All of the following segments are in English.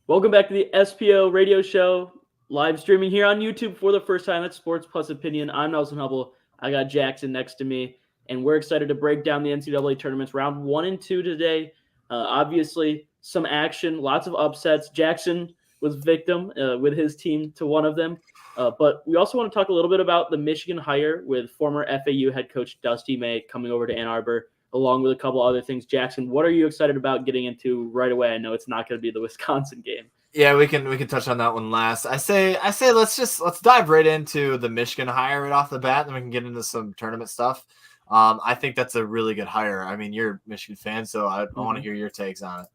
Welcome back to the SPO radio show, live streaming here on YouTube for the first time. That's Sports Plus Opinion. I'm Nelson Hubble. I got Jackson next to me, and we're excited to break down the NCAA tournaments round 1 and 2 today. Obviously, some action, lots of upsets. Jackson was victim with his team to one of them. But we also want to talk a little bit about the Michigan hire with former FAU head coach Dusty May coming over to Ann Arbor, along with a couple other things. Jackson, what are you excited about getting into right away? I know it's not going to be the Wisconsin game. Yeah, we can touch on that one last. I say let's dive right into the Michigan hire right off the bat, and then we can get into some tournament stuff. I think that's a really good hire. I mean, you're a Michigan fan, so I want to hear your takes on it.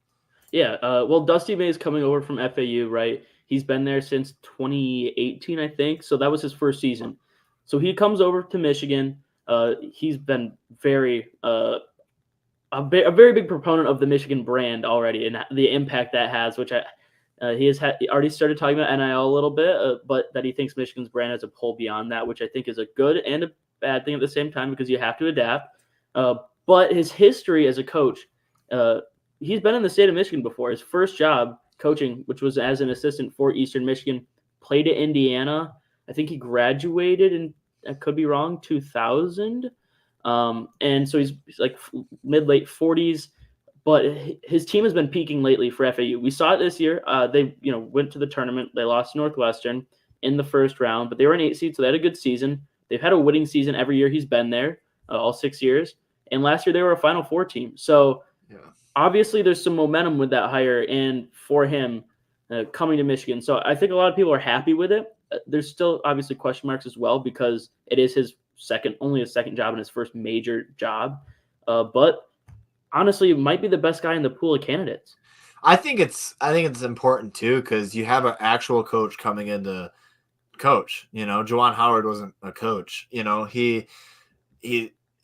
Yeah, well, Dusty May is coming over from FAU, right? He's been there since 2018, I think. So that was his first season. So he comes over to Michigan. He's been a very big proponent of the Michigan brand already and the impact that has, which he has already started talking about NIL a little bit, but that he thinks Michigan's brand has a pull beyond that, which I think is a good and a bad thing at the same time because you have to adapt. But his history as a coach, he's been in the state of Michigan before. His first job coaching, which was as an assistant for Eastern Michigan, played at Indiana. I think he graduated in, I could be wrong, 2000. And so he's like mid-late 40s. But his team has been peaking lately for FAU. We saw it this year. They went to the tournament. They lost to Northwestern in the first round, but they were an 8 seed, so they had a good season. They've had a winning season every year he's been there, all 6 years. And last year they were a Final Four team. So obviously there's some momentum with that hire and for him coming to Michigan. So I think a lot of people are happy with it. There's still obviously question marks as well because it is his only his second job and his first major job. But honestly, it might be the best guy in the pool of candidates. I think it's important too because you have an actual coach coming in to coach. Juwan Howard wasn't a coach. He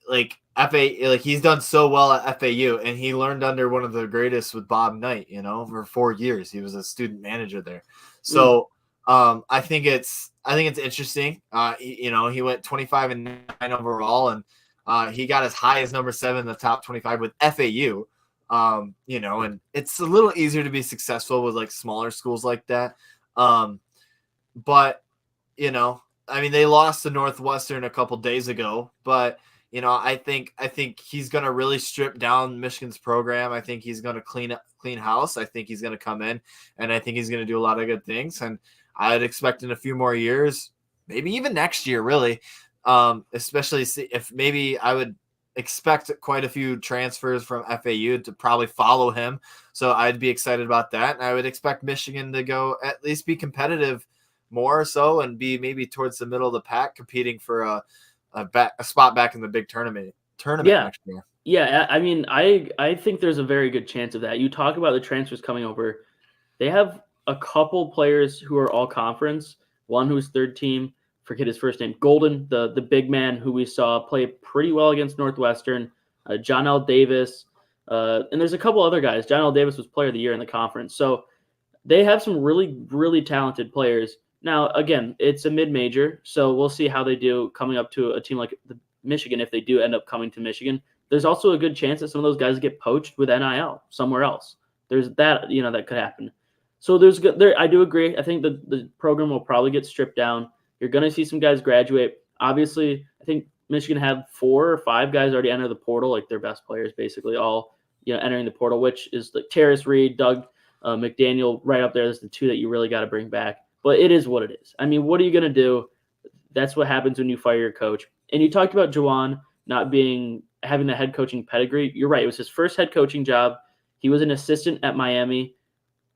like he's done so well at FAU, and he learned under one of the greatest with Bob Knight. For 4 years he was a student manager there. So I think it's interesting. He went 25-9 overall, and he got as high as number 7 in the top 25 with FAU. And it's a little easier to be successful with like smaller schools like that. But they lost to Northwestern a couple days ago, but I think he's going to really strip down Michigan's program. I think he's going to clean house. I think he's going to come in, and I think he's going to do a lot of good things. And I'd expect in a few more years, maybe even next year, really, especially if maybe I would expect quite a few transfers from FAU to probably follow him. So I'd be excited about that. And I would expect Michigan to go at least be competitive more so and be maybe towards the middle of the pack competing for a spot back in the big tournament next year. Yeah, I mean, I think there's a very good chance of that. You talk about the transfers coming over. They have a couple players who are all conference, one who's third team, forget his first name, Golden, the big man who we saw play pretty well against Northwestern, John L. Davis, and there's a couple other guys. John L. Davis was player of the year in the conference. So they have some really, really talented players. Now, again, it's a mid-major, so we'll see how they do coming up to a team like the Michigan if they do end up coming to Michigan. There's also a good chance that some of those guys get poached with NIL somewhere else. There's that, that could happen. So I do agree. I think the program will probably get stripped down. You're going to see some guys graduate. Obviously, I think Michigan had 4 or 5 guys already enter the portal, like their best players basically all, entering the portal, which is like Terrace Reed, Doug McDaniel right up there. There's the 2 that you really got to bring back. But it is what it is. I mean, what are you going to do? That's what happens when you fire your coach. And you talked about Juwan not having the head coaching pedigree. You're right. It was his first head coaching job. He was an assistant at Miami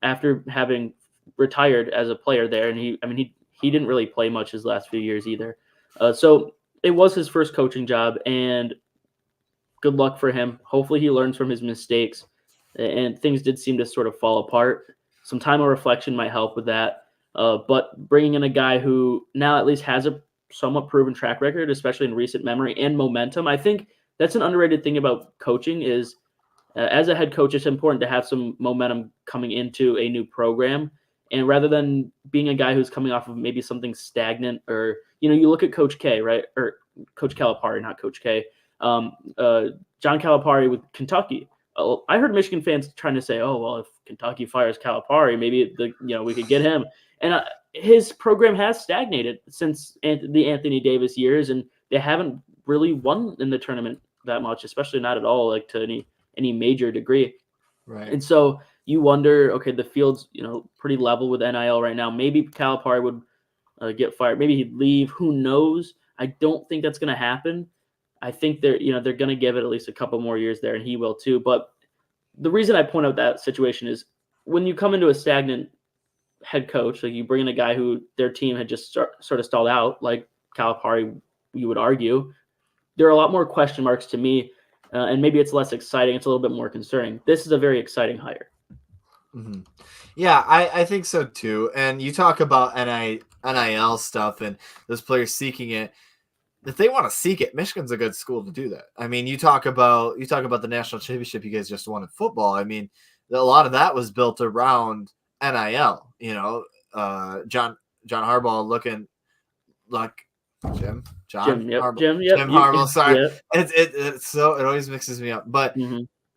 after having retired as a player there. And he didn't really play much his last few years either. So it was his first coaching job, and good luck for him. Hopefully he learns from his mistakes, and things did seem to sort of fall apart. Some time of reflection might help with that. But bringing in a guy who now at least has a somewhat proven track record, especially in recent memory, and momentum, I think that's an underrated thing about coaching is as a head coach, it's important to have some momentum coming into a new program. And rather than being a guy who's coming off of maybe something stagnant or, you look at Coach K, right? Or Coach Calipari, not Coach K. John Calipari with Kentucky. I heard Michigan fans trying to say, "Oh, well, if Kentucky fires Calipari, maybe we could get him." And his program has stagnated since the Anthony Davis years, and they haven't really won in the tournament that much, especially not at all, like to any major degree. Right. And so you wonder, okay, the field's pretty level with NIL right now. Maybe Calipari would get fired. Maybe he'd leave. Who knows? I don't think that's going to happen. I think they're going to give it at least a couple more years there, and he will too. But the reason I point out that situation is when you come into a stagnant head coach, like you bring in a guy who their team had just sort of stalled out, like Calipari, you would argue, there are a lot more question marks to me, and maybe it's less exciting. It's a little bit more concerning. This is a very exciting hire. Mm-hmm. Yeah, I think so too. And you talk about NIL stuff and those players seeking it. If they want to seek it, Michigan's a good school to do that. I mean, you talk about the national championship you guys just won in football. I mean, a lot of that was built around NIL. John Harbaugh looking like Jim Harbaugh. Sorry, yep. It's so it always mixes me up. But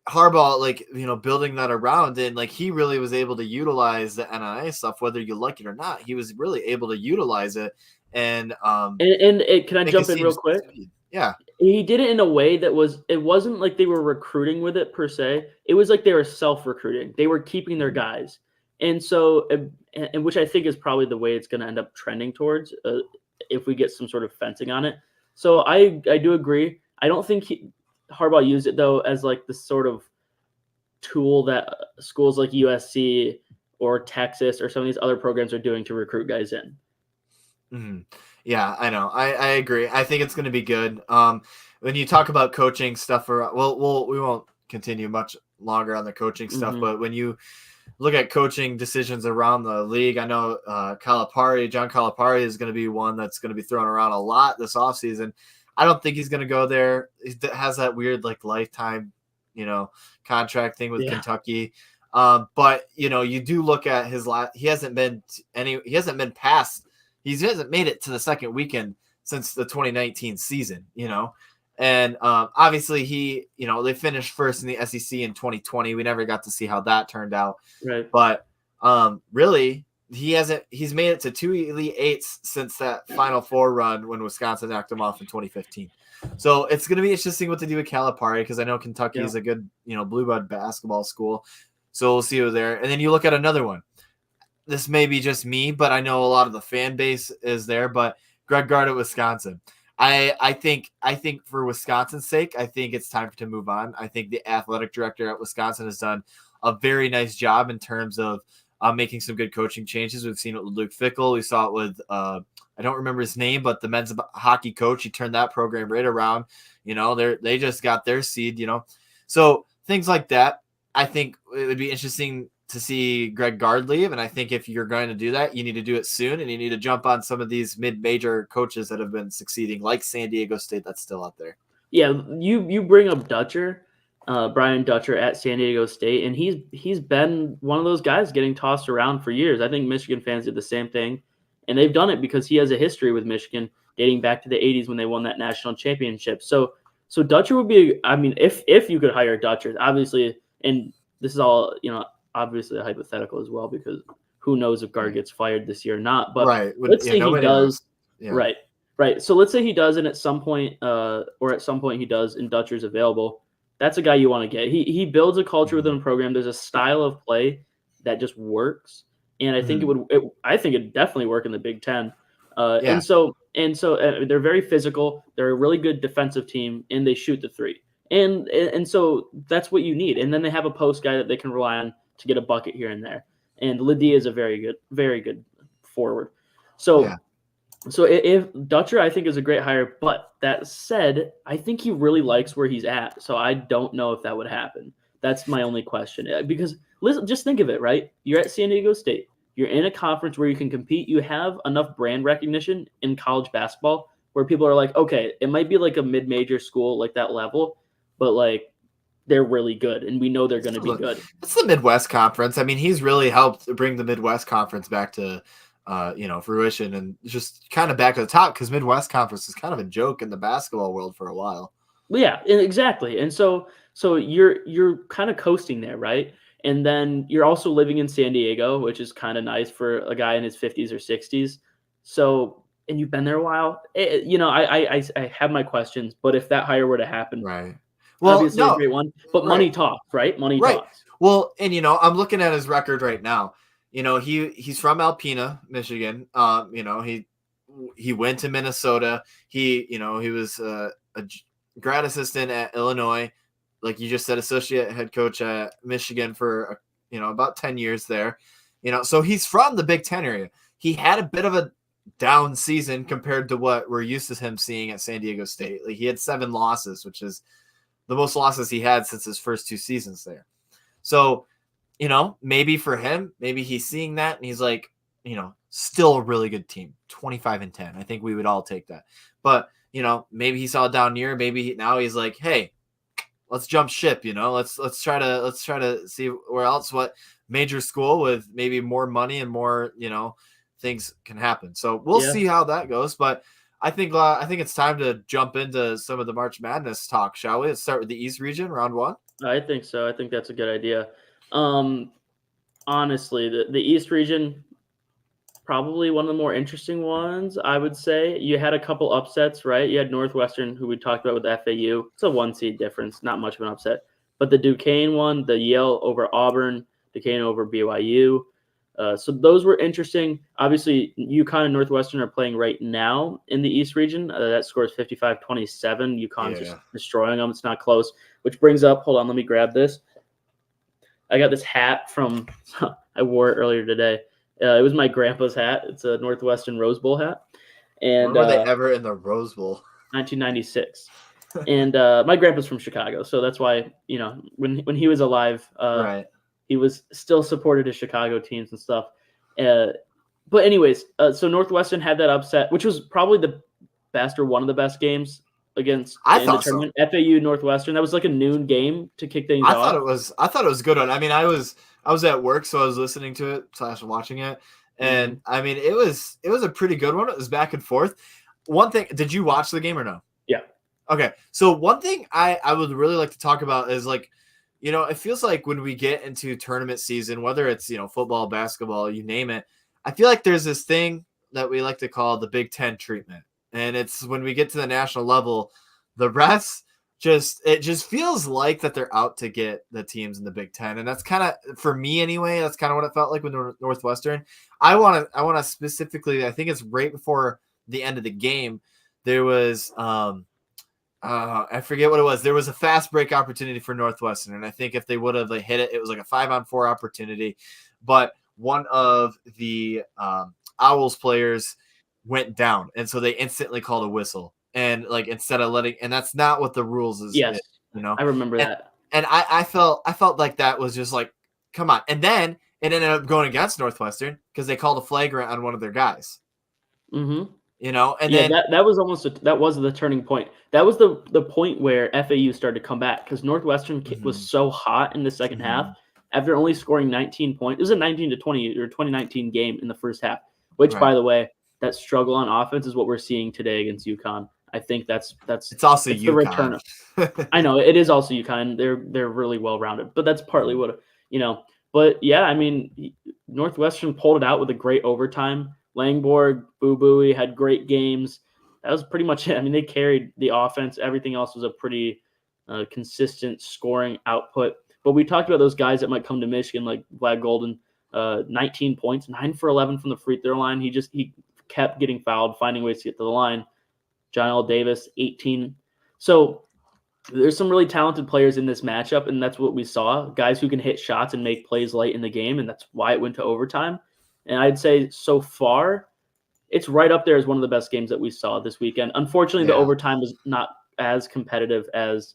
Harbaugh, building that around, and like he really was able to utilize the NIL stuff, whether you like it or not. He was really able to utilize it. And can I jump in real quick? Yeah. He did it in a way that it wasn't like they were recruiting with it per se. It was like they were self-recruiting. They were keeping their guys. And so, and which I think is probably the way it's going to end up trending towards if we get some sort of fencing on it. So I do agree. I don't think Harbaugh used it though as like the sort of tool that schools like USC or Texas or some of these other programs are doing to recruit guys in. Mm-hmm. Yeah, I know. I agree. I think it's going to be good. When you talk about coaching stuff, we won't continue much longer on the coaching stuff, but when you look at coaching decisions around the league, I know John Calipari is going to be one that's going to be thrown around a lot this offseason. I don't think he's going to go there. He has that weird like lifetime, contract thing with Kentucky. But you do look at his he hasn't made it to the second weekend since the 2019 season, and obviously they finished first in the SEC in 2020. We never got to see how that turned out. Right. But really he's made it to 2 Elite Eights since that Final Four run when Wisconsin knocked him off in 2015. So it's going to be interesting what to do with Calipari, because I know Kentucky is a good, blue blood basketball school. So we'll see you there. And then you look at another one. This may be just me, but I know a lot of the fan base is there. But Greg Gard at Wisconsin, I think for Wisconsin's sake, I think it's time to move on. I think the athletic director at Wisconsin has done a very nice job in terms of making some good coaching changes. We've seen it with Luke Fickell. We saw it with I don't remember his name, but the men's hockey coach. He turned that program right around. They just got their seed. So things like that. I think it would be interesting to see Greg Gard leave. And I think if you're going to do that, you need to do it soon, and you need to jump on some of these mid-major coaches that have been succeeding, like San Diego State, that's still out there. Yeah, you bring up Dutcher, Brian Dutcher at San Diego State, and he's been one of those guys getting tossed around for years. I think Michigan fans did the same thing, and they've done it because he has a history with Michigan dating back to the 80s when they won that national championship. So Dutcher would be, I mean, if you could hire Dutcher, obviously, and this is all, obviously a hypothetical as well, because who knows if Gard gets fired this year or not. But let's say he does. Yeah. Right. So let's say he does, and at some point he does, and Dutcher's available. That's a guy you want to get. He builds a culture within a program. There's a style of play that just works, and I think I think it'd definitely work in the Big Ten. And so they're very physical. They're a really good defensive team, and they shoot the three. And so that's what you need. And then they have a post guy that they can rely on to get a bucket here and there. And Liddy is a very good forward. So if Dutcher, I think, is a great hire. But that said, I think he really likes where he's at. So I don't know if that would happen. That's my only question. Because listen, just think of it, right? You're at San Diego State. You're in a conference where you can compete. You have enough brand recognition in college basketball where people are like, okay, it might be like a mid-major school, like that level, but like they're really good, and we know they're going to be good. It's the Midwest Conference. I mean, he's really helped bring the Midwest Conference back to, fruition, and just kind of back to the top, because Midwest Conference is kind of a joke in the basketball world for a while. Yeah, exactly. And so So you're kind of coasting there, right? And then you're also living in San Diego, which is kind of nice for a guy in his 50s or 60s. So, and you've been there a while. I have my questions, but if that hire were to happen, Right. Well, obviously a no, great one. But right. money talks, right? Money Right. talks. Well, and I'm looking at his record right now. He's from Alpena, Michigan. He went to Minnesota. He was grad assistant at Illinois, like you just said, associate head coach at Michigan for about 10 years there. So he's from the Big Ten area. He had a bit of a down season compared to what we're used to him seeing at San Diego State. Like, he had 7 losses, which is the most losses he had since his first 2 seasons there. So, maybe for him, maybe he's seeing that and he's like, still a really good team, 25-10. I think we would all take that. But, maybe he saw it down near. Maybe now he's like, hey, let's jump ship. Let's try to see where else, what major school with maybe more money and more, things can happen. So we'll Yeah. see how that goes. But I think it's time to jump into some of the March Madness talk, shall we? Let's start with the East region, round 1. I think so. I think that's a good idea. Honestly, the East region, probably one of the more interesting ones, I would say. You had a couple upsets, right? You had Northwestern, who we talked about with FAU. It's a 1 seed difference, not much of an upset. But the Duquesne one, the Yale over Auburn, Duquesne over BYU. So those were interesting. Obviously, UConn and Northwestern are playing right now in the East region. That score is 55-27. UConn's just destroying them. It's not close, which brings up, hold on, let me grab this. I got this hat from, I wore it earlier today. It was my grandpa's hat. It's a Northwestern Rose Bowl hat. And when were they ever in the Rose Bowl? 1996. And my grandpa's from Chicago, so that's why, when he was alive, right. He was still supported his Chicago teams and stuff. But anyways, so Northwestern had that upset, which was probably the best or one of the best games against the tournament. So. FAU Northwestern. That was like a noon game to kick things off. I thought it was a good one. I mean, I was at work, so I was listening to it / watching it, and I mean, it was a pretty good one. It was back and forth. One thing, did you watch the game or no? Yeah. Okay. So one thing I would really like to talk about is, like, it feels like when we get into tournament season, whether it's, football, basketball, you name it, I feel like there's this thing that we like to call the Big Ten treatment. And it's when we get to the national level, the refs it just feels like that they're out to get the teams in the Big Ten. And that's kind of, for me anyway, that's kind of what it felt like with Northwestern. I want to specifically, I think it's right before the end of the game, there was, I forget what it was. There was a fast break opportunity for Northwestern, and I think if they would have hit it, it was like a 5-on-4 opportunity. But one of the Owls players went down, and so they instantly called a whistle. And instead of and that's not what the rules is. Yes, I remember that. And I felt like that was just like, come on. And then it ended up going against Northwestern because they called a flagrant on one of their guys. Mm-hmm. And then that was that was the turning point. That was the point where FAU started to come back, because Northwestern was so hot in the second half after only scoring 19 points. It was a 19-20 or 2019 game in the first half, which, by the way, that struggle on offense is what we're seeing today against UConn. I think that's it's also UConn. The return of, I know it is also UConn. They're really well rounded, but that's partly what But yeah, I mean, Northwestern pulled it out with a great overtime. Langborg, Boo Buie had great games. That was pretty much it. I mean, they carried the offense. Everything else was a pretty consistent scoring output. But we talked about those guys that might come to Michigan, like Vlad Golden, 19 points, 9 for 11 from the free throw line. He kept getting fouled, finding ways to get to the line. John L. Davis, 18. So there's some really talented players in this matchup, and that's what we saw. Guys who can hit shots and make plays late in the game, and that's why it went to overtime. And I'd say so far, it's right up there as one of the best games that we saw this weekend. Unfortunately, the overtime was not as competitive as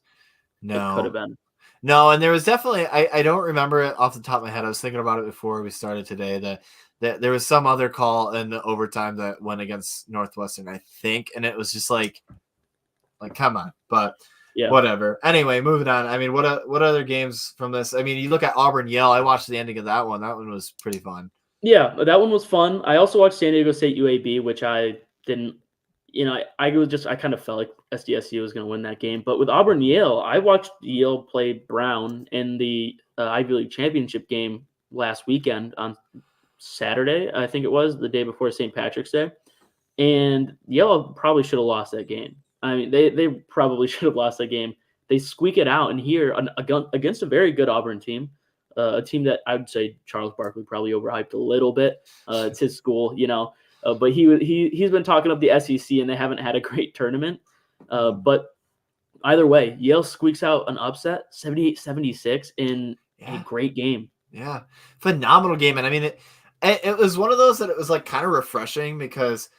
it could have been. No, and there was definitely, I don't remember it off the top of my head. I was thinking about it before we started today, that there was some other call in the overtime that went against Northwestern, I think. And it was just like come on. But whatever. Anyway, moving on. I mean, what other games from this? I mean, you look at Auburn Yale. I watched the ending of that one. That one was pretty fun. Yeah, that one was fun. I also watched San Diego State UAB, which I didn't I kind of felt like SDSU was going to win that game. But with Auburn Yale, I watched Yale play Brown in the Ivy League championship game last weekend on Saturday. I think it was the day before St. Patrick's Day, and Yale probably should have lost that game. I mean, they probably should have lost that game. They squeak it out, and here against a very good Auburn team, a team that I would say Charles Barkley probably overhyped a little bit. It's his school, but he's been talking up the SEC, and they haven't had a great tournament. But either way, Yale squeaks out an upset, 78-76 in a great game. Yeah, phenomenal game, and I mean it was one of those that it was like kind of refreshing because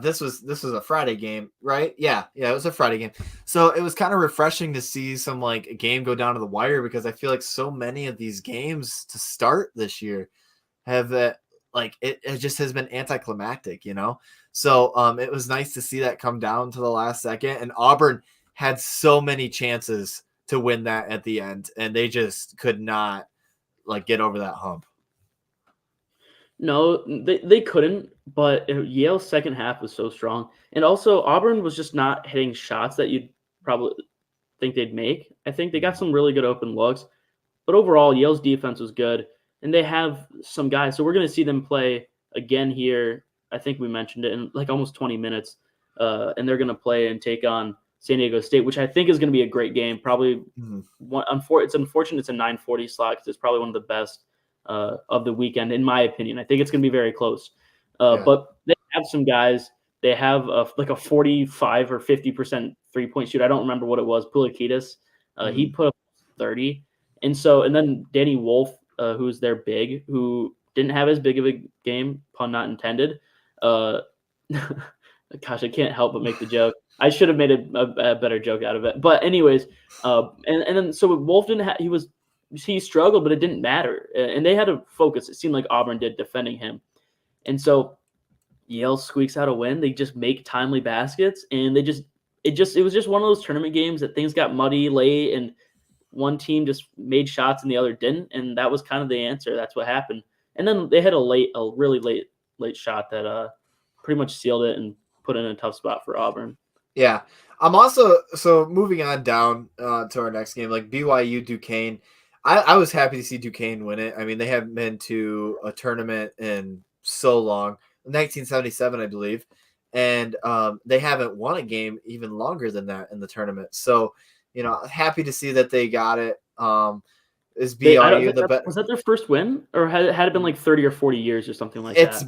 this was a Friday game, right? Yeah, it was a Friday game. So it was kind of refreshing to see some like a game go down to the wire because I feel like so many of these games to start this year have like it just has been anticlimactic, So it was nice to see that come down to the last second, and Auburn had so many chances to win that at the end, and they just could not like get over that hump. No, they couldn't, but Yale's second half was so strong. And also Auburn was just not hitting shots that you'd probably think they'd make. I think they got some really good open looks, but overall Yale's defense was good, and they have some guys. So we're going to see them play again here. I think we mentioned it in like almost 20 minutes, and they're going to play and take on San Diego State, which I think is going to be a great game. Probably it's unfortunate it's a 9:40 slot because it's probably one of the best of the weekend, in my opinion. I think it's going to be very close. But they have some guys. They have like a 45 or 50% 3-point shoot. I don't remember what it was. Pulikitis, he put up 30. And then Danny Wolf, who's their big, who didn't have as big of a game, pun not intended. Gosh, I can't help but make the joke. I should have made a better joke out of it. But anyways, and then so Wolf didn't have, he struggled, but it didn't matter. And they had to focus. It seemed like Auburn did defending him. And so Yale squeaks out a win. They just make timely baskets, and it was just one of those tournament games that things got muddy late, and one team just made shots and the other didn't, and that was kind of the answer. That's what happened. And then they had a really late shot that pretty much sealed it and put in a tough spot for Auburn. Yeah. I'm also moving on down to our next game, like BYU Duquesne. I was happy to see Duquesne win it. I mean, they haven't been to a tournament in so long, 1977, I believe, and they haven't won a game even longer than that in the tournament. So, happy to see that they got it. Is BYU the best? Was that their first win, or had it been like 30 or 40 years or something like that?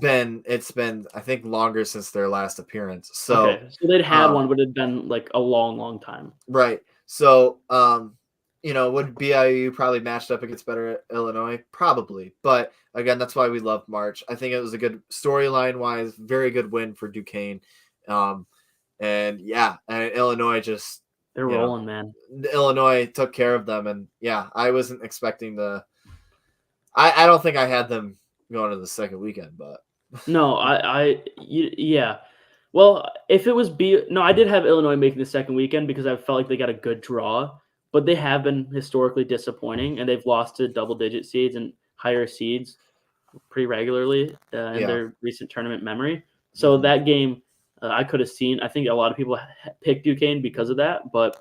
It's been I think longer since their last appearance. So they'd had one, but it'd been like a long time. Right. So would BYU probably matched up against better Illinois? Probably. But again, that's why we love March. I think it was a good storyline wise, very good win for Duquesne. And Illinois just they're rolling, man. Illinois took care of them, and I wasn't expecting I don't think I had them going to the second weekend, but no, yeah. Well, if it was I did have Illinois making the second weekend because I felt like they got a good draw, but they have been historically disappointing, and they've lost to double-digit seeds and higher seeds pretty regularly in their recent tournament memory. So that game, I could have seen. I think a lot of people picked Duquesne because of that, but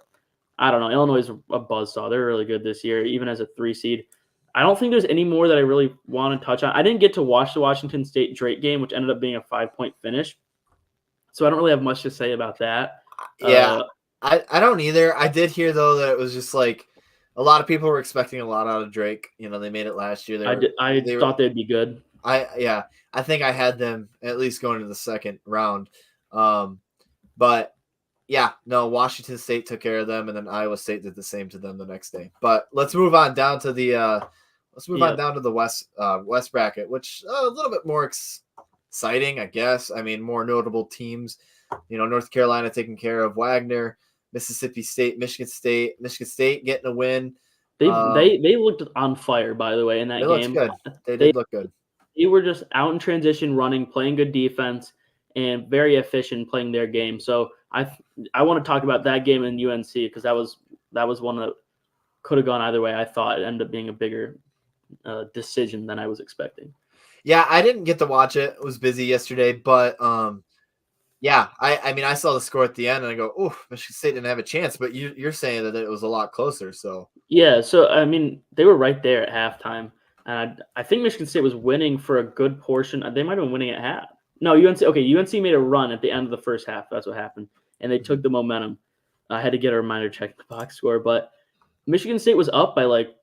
I don't know. Illinois is a buzzsaw. They're really good this year, even as a 3 seed. I don't think there's any more that I really want to touch on. I didn't get to watch the Washington State Drake game, which ended up being a 5-point finish. So I don't really have much to say about that. Yeah, I don't either. I did hear, though, that it was just like a lot of people were expecting a lot out of Drake. They made it last year. I thought they'd be good. I think I had them at least going to the second round. But Washington State took care of them, and then Iowa State did the same to them the next day. But let's move on down to the West bracket, which a little bit more exciting, I guess. I mean, more notable teams. North Carolina taking care of Wagner, Mississippi State, Michigan State getting a win. They looked on fire, by the way, in that game. Looked good. They did look good. They were just out in transition, running, playing good defense, and very efficient playing their game. So I want to talk about that game in UNC because that was one that could have gone either way. I thought it ended up being a bigger decision than I was expecting. Yeah, I didn't get to watch it. I was busy yesterday, but Yeah, I mean, I saw the score at the end and I go, "Oh, Michigan State didn't have a chance," but you're saying that it was a lot closer, so Yeah, so I mean, they were right there at halftime, and I think Michigan State was winning for a good portion. They might have been winning at half. No, UNC. Okay, UNC made a run at the end of the first half. That's what happened, and they took Mhm. the momentum. I had to get a reminder check the box score, but Michigan State was up by like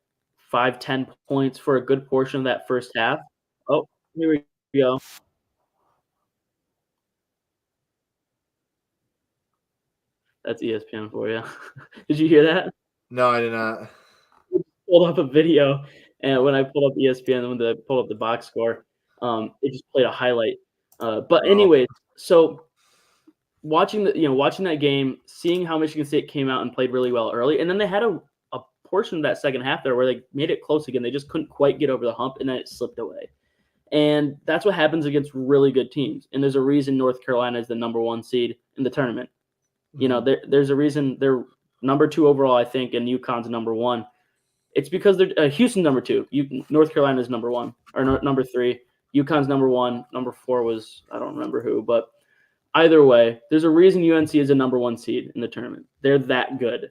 5, 10 points for a good portion of that first half. Oh, here we go. That's ESPN for you. Did you hear that? No, I did not. Pulled up a video, and when I pulled up ESPN, when I pulled up the box score, it just played a highlight. But Oh, anyway, so watching that game, seeing how Michigan State came out and played really well early, and then they had a portion of that second half there where they made it close again. They just couldn't quite get over the hump, and then it slipped away. And that's what happens against really good teams. And there's a reason North Carolina is the number 1 seed in the tournament. mhm. There's a reason they're number 2 overall, I think, and UConn's number 1. It's because they're Houston number 2. North Carolina is number 1 or number 3. UConn's number 1. Number 4 was I don't remember who, but either way, there's a reason UNC is a number 1 seed in the tournament. They're that good,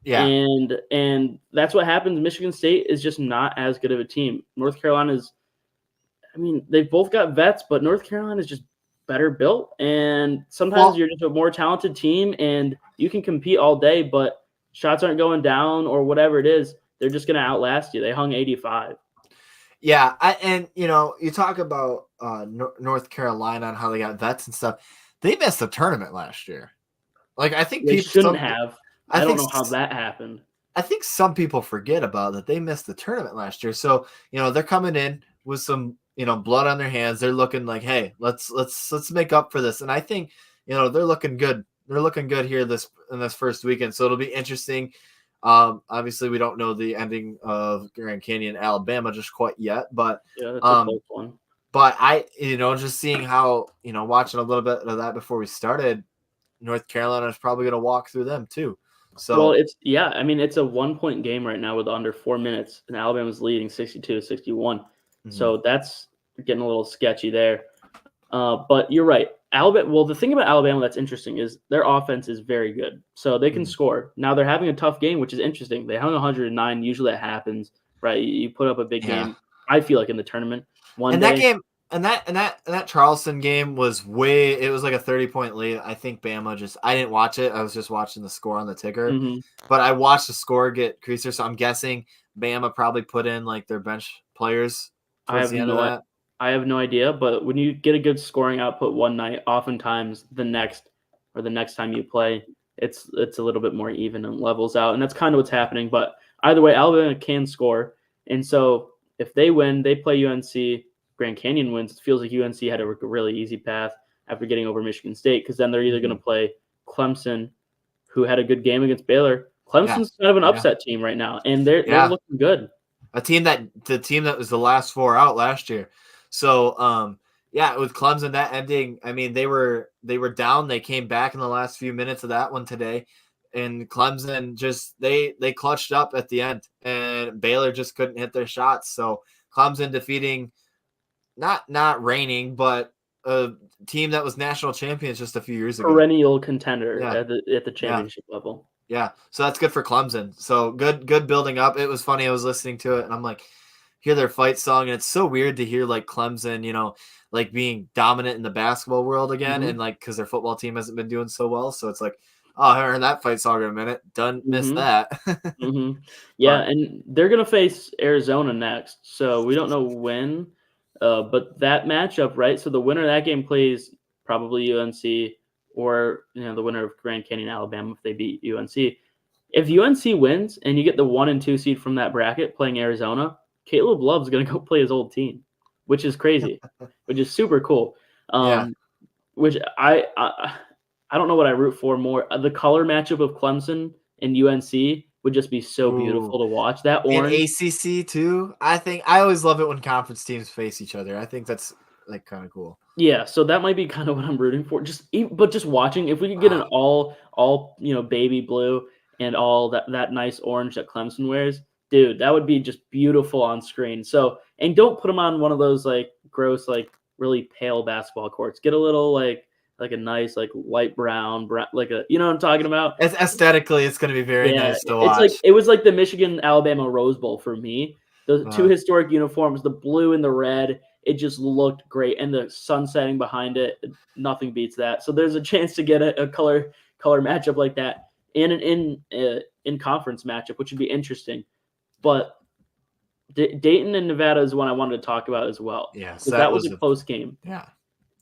Yeah. and that's what happens. Michigan State is just not as good of a team. North Carolina's. I mean, they've both got vets, but North Carolina is just better built, and sometimes Well, you're just a more talented team, and you can compete all day, but shots aren't going down or whatever it is. They're just going to outlast you. They hung 85. yeah, and you talk about North Carolina and how they got vets and stuff. They missed the tournament last year. Like I think They people, shouldn't have. I I don't think know how that happened. I think some people forget about that they missed the tournament last year. So, they're coming in with some, blood on their hands. They're looking like, hey, let's make up for this. And I think, they're looking good. They're looking good here in this first weekend. So it'll be interesting. Obviously we don't know the ending of Grand Canyon, Alabama just quite yet, but Yeah, that's a um close one. but I, just seeing how, watching a little bit of that before we started, North Carolina is probably going to walk through them too. Well, So, I mean, it's a 1-point game right now with under 4 minutes, and Alabama's leading 62-61. mhm, So that's getting a little sketchy there. But you're right. Alabama. Well, the thing about Alabama that's interesting is their offense is very good, so they can mhm. score. Now they're having a tough game, which is interesting. They hung 109. Usually that happens, right? You put up a big Yeah. game. I feel like in the tournament one And that day. game and that Charleston game was it was like a 30-point lead. I think Bama I didn't watch it. I was just watching the score on the ticker. Mhm. But I watched the score get creaser, so I'm guessing Bama probably put in like their bench players I towards have the end of no that. I have no idea, but when you get a good scoring output one night, oftentimes the next time you play, it's a little bit more even and levels out, and that's kind of what's happening. But either way, Alabama can score, and so if they win, they play UNC. Grand Canyon wins. It feels like UNC had a really easy path after getting over Michigan State, because then they're either going Mhm. to play Clemson, who had a good game against Baylor. Yeah. Clemson's kind of an Yeah. upset team right now, and they're Yeah. looking good. The team that was the last four out last year. So yeah, with Clemson that ending, I mean they were down, they came back in the last few minutes of that one today, and Clemson just they clutched up at the end, and Baylor just couldn't hit their shots. So Clemson defeating not reigning, but a team that was national champions just a few years ago. Perennial contender Yeah, at the yeah. championship level. Yeah, so that's good for Clemson. So good building up. It was funny. I was listening to it, and I'm like, hear their fight song, and it's so weird to hear like Clemson, like being dominant in the basketball world again, Mhm, and like because their football team hasn't been doing so well. So it's like, oh, I haven't heard that fight song in a minute. Done, missed mhm, that. mhm. Yeah, But and they're gonna face Arizona next, so we don't know when, but that matchup, right? So the winner of that game plays probably UNC or, the winner of Grand Canyon, Alabama, if they beat UNC. If UNC wins and you get the 1 and 2 seed from that bracket playing Arizona, Caleb Love's gonna go play his old team, which is crazy, which is super cool. yeah, Um, which I don't know what I root for more. The color matchup of Clemson and UNC would just be so ooh, beautiful to watch. That and orange. ACC too. I think I always love it when conference teams face each other. I think that's like kind of cool. Yeah, so that might be kind of what I'm rooting for. But just watching, if we could get an all baby blue and all that nice orange that Clemson wears, dude, that would be just beautiful on screen. So, and don't put them on one of those like gross, like really pale basketball courts. Get a little like like a nice like light brown, like a you know what I'm talking about? Aesthetically, it's going to be very Yeah, nice to it's watch. like it was like the Michigan Alabama Rose Bowl for me. The two Uh, historic uniforms, the blue and the red, it just looked great, and the sun setting behind it, nothing beats that. So there's a chance to get a color matchup like that in conference matchup, which would be interesting. But Dayton and Nevada is one I wanted to talk about as well yes, because that was a close game, yeah.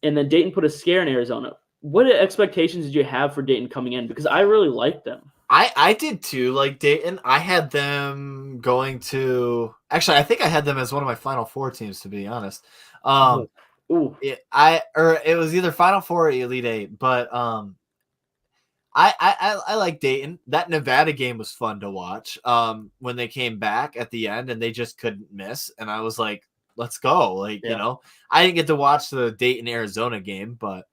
and then Dayton put a scare in Arizona. What expectations did you have for Dayton coming in? Because I really liked them. I did too. Like Dayton, I had them going to. Actually, I think I had them as one of my Final Four teams. To be honest, Ooh, it was either Final Four or Elite Eight, but I like Dayton. That Nevada game was fun to watch. When they came back at the end and they just couldn't miss, and I was like, let's go. Like yeah. I didn't get to watch the Dayton Arizona game, but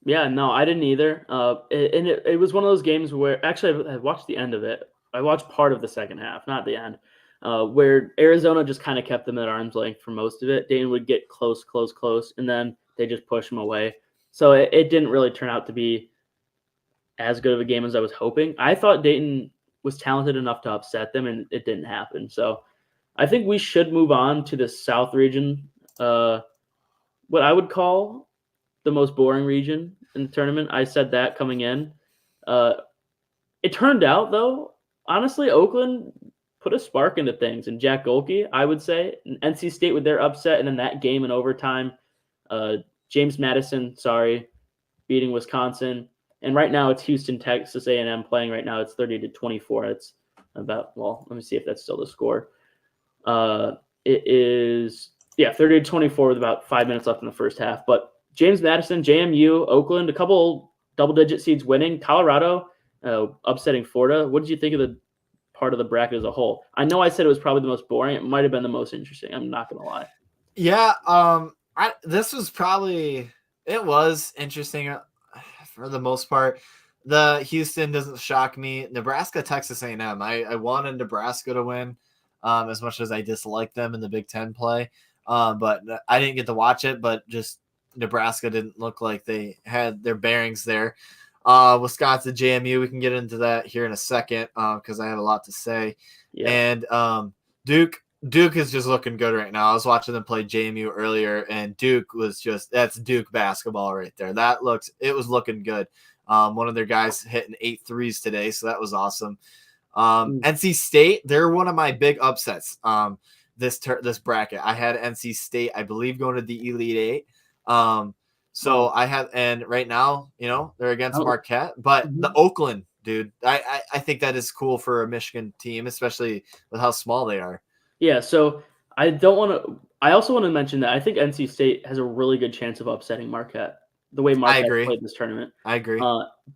Yeah, no, I didn't either. It was one of those games where actually I watched the end of it. I watched part of the second half, not the end, where Arizona just kind of kept them at arm's length for most of it. Dayton would get close, and then they just push them away. So it didn't really turn out to be as good of a game as I was hoping. I thought Dayton was talented enough to upset them, and it didn't happen. So I think we should move on to the South region, what I would call the most boring region in the tournament. I said that coming in. It turned out, though, honestly, Oakland put a spark into things. And Jack Golke, I would say, NC State with their upset, and then that game in overtime, James Madison, beating Wisconsin. And right now it's Houston, Texas A&M playing right now. It's 30-24. It's about, well, let me see if that's still the score. It is, 30-24 with about 5 minutes left in the first half. But James Madison, JMU, Oakland, a couple double-digit seeds winning. Colorado upsetting Florida. What did you think of the part of the bracket as a whole? I know I said it was probably the most boring. It might have been the most interesting. I'm not going to lie. yeah, this was probably it was interesting for the most part. The Houston doesn't shock me. Nebraska, Texas A&M. I wanted Nebraska to win, as much as I dislike them in the Big Ten play. But I didn't get to watch it. But just Nebraska didn't look like they had their bearings there. Wisconsin, JMU. We can get into that here in a second because I have a lot to say. Yeah. And Duke is just looking good right now. I was watching them play JMU earlier, and Duke was that's Duke basketball right there. It was looking good. One of their guys hitting 8 threes today, so that was awesome. NC State, they're one of my big upsets. This bracket, I had NC State, I believe, going to the Elite Eight. So I have, and right now, they're against Marquette, but the Oakland dude, I think that is cool for a Michigan team, especially with how small they are. Yeah, so I also want to mention that I think NC State has a really good chance of upsetting Marquette, the way Marquette played this tournament. I agree.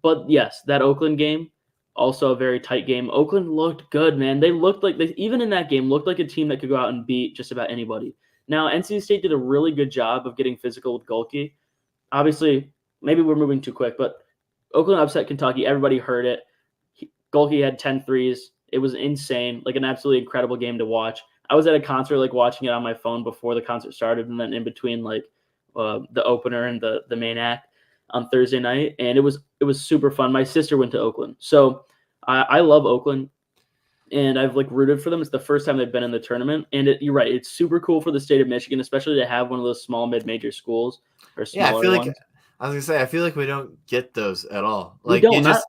But yes, that Oakland game, also a very tight game. Oakland looked good, man. They looked like even in that game, looked like a team that could go out and beat just about anybody. Now, NC State did a really good job of getting physical with Golke. Obviously, maybe we're moving too quick, but Oakland upset Kentucky. Everybody heard it. Golke had 10 threes. It was insane, like an absolutely incredible game to watch. I was at a concert, like watching it on my phone before the concert started, and then in between, like the opener and the main act on Thursday night, and it was super fun. My sister went to Oakland, so I love Oakland, and I've like rooted for them. It's the first time they've been in the tournament, and you're right, it's super cool for the state of Michigan, especially to have one of those small mid-major schools or smaller I feel ones. like I was gonna say I feel like we don't get those at all. We Like don't, you just.